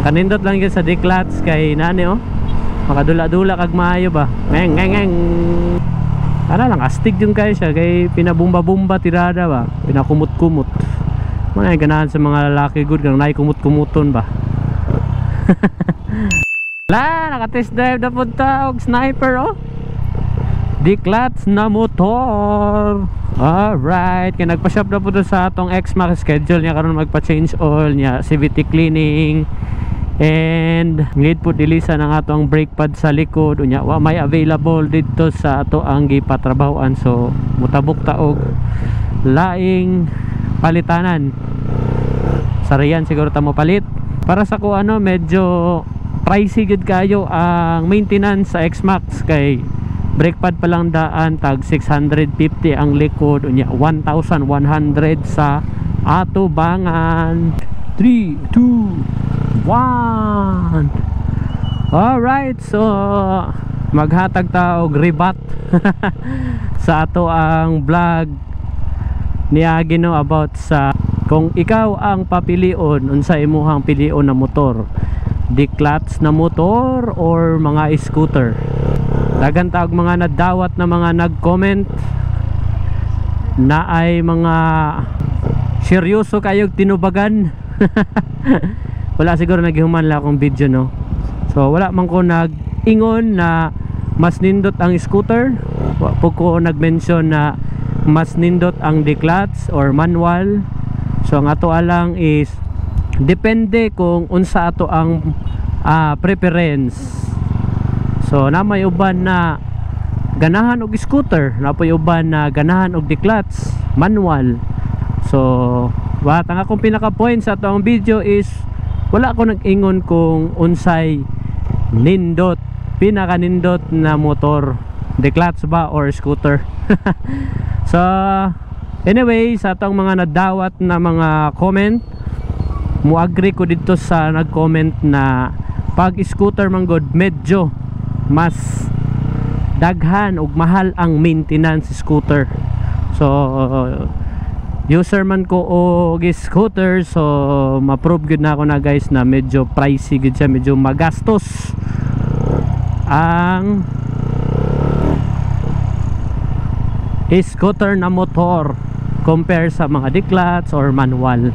Ang kanindot lang yun sa declats kay nani oh. Makadula-dula kag maayo ba. Ngeng ngeng ngeng. Ana lang astig yung kayo siya kay pinabumba-bumba tirada ba. Pinakumot-kumot. Mga ganahan sa mga lalaki good kang naikumot-kumuton ba. La, naka-test drive na punta og sniper oh. Declats na motor. Alright, kaya nagpa-shop na po sa atong X-Max schedule niya karon magpa-change oil niya, CVT cleaning. And need po dilisa ng atong brake pad sa likod unya wa may available dito sa ato ang gipatrabahoan, so mutabok taog laing palitanan sa riyan siguro ta mo palit para sa ko ano medyo pricey gud kayo ang maintenance sa X-Max kay brake pad pa lang daan tag 650 ang likod unya 1,100 sa ato bangan. 3, 2, 1. Alright, so maghatag ta og rebat sa ato ang vlog ni Agino about sa kung ikaw ang papilion unsa imuhang pilion na motor, declats na motor or mga scooter. Dagan ta og mga nadawat na mga nag-comment na ay mga seryoso kayog tinubagan. Wala siguro naghihuman lang akong video no. So wala man ko nag-ingon na mas nindot ang scooter. Pag ko nag-mention na mas nindot ang declats or manual. So ang ato alang is depende kung unsa ato ang preference. So na may uban na ganahan og scooter, na may uban na ganahan og declats manual. So ang akong pinaka point sa ato ang video is wala ko nag-ingon kung unsay nindot, pinaka nindot na motor, declats ba or scooter. So anyway, sa atong mga nadawat na mga comment, muagree ko dito sa nag-comment na pag scooter man god medyo mas daghan ug mahal ang maintenance scooter. So user man ko og scooter, so ma-prove gud na ako na guys na medyo pricey gud siya, medyo magastos ang scooter na motor compare sa mga declats or manual.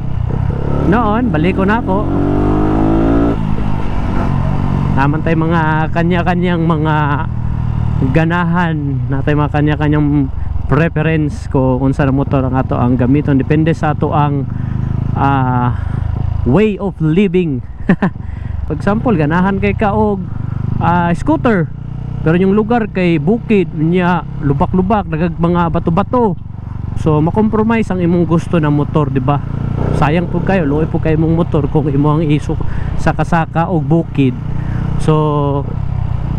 Noon balik ko na ako naman tayo mga kanya-kanyang mga ganahan, natay mga kanya-kanyang preference ko unsa na motor ang ato ang gamiton, depende sa ato ang way of living. For example, ganahan kay kaog scooter pero yung lugar kay bukid niya, lubak-lubak, nagag mga bato-bato, so makompromise ang imong gusto na motor, di ba? Sayang po kayo, luoy po kayo mong motor kung imo ang isok saka-saka og bukid. So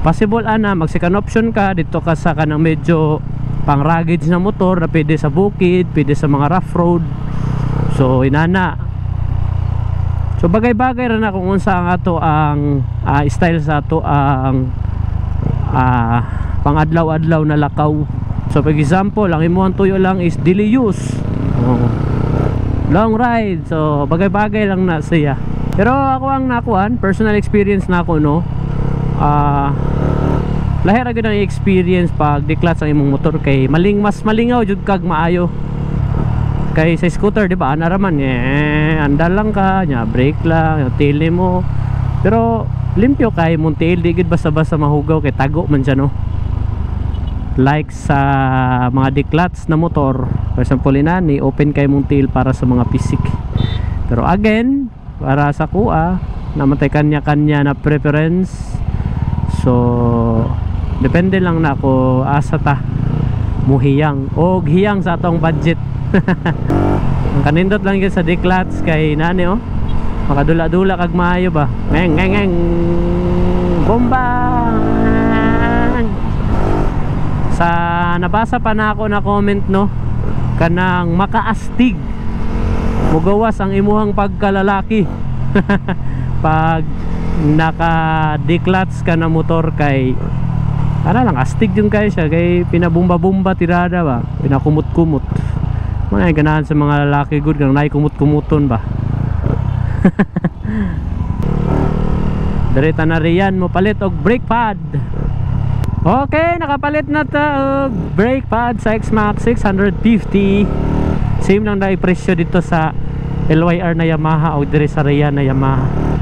possible ana mag second option ka dito ka sa kanang medyo pang rugged na motor na pwede sa bukid, pwede sa mga rough road. So inana, so bagay-bagay ra na kung unsa ang ato ang style sa ato ang pang adlaw-adlaw na lakaw. So for example, ang imuhang tuyo lang is daily use, long ride, so bagay-bagay lang na siya. Pero ako ang nakuan, personal experience na ako no, lahi ra gyud ang experience pag declats ang imong motor kay mas malingaw jud kag maayo. Kay sa scooter di ba ana ra man andal lang ka nya, brake lang, tili mo. Pero limpyo kay mong tail, di gid basta-basta mahugaw kay tago man siya no. Like sa mga declats na motor, for example inani open kay mong tail para sa mga pisik. Pero again, para sa kuha namatay kanya-kanya na preference. So depende lang na ako asa ta muhiyang o hiyang sa atong budget. Ang kanindot lang yun sa declats kay nani oh, makadula-dula kag maayo ba. Ngeng ngeng ngeng bomba. Sa nabasa pa na ako na comment no, kanang makaastig mugawas ang imuhang pagkalalaki pag naka declats ka na motor kay ana lang astig yung kayo siya kay pinabumba-bumba tirada ba, pinakumot-kumot. Mga ganahan sa mga lalaki good kang naikumot-kumuton ba. Direta na riyan mo palit og brake pad. Okay, nakapalit na ta og brake pad sa X-Max 650. Same lang dai presyo dito sa LYR na Yamaha o dire sa Riyan na Yamaha.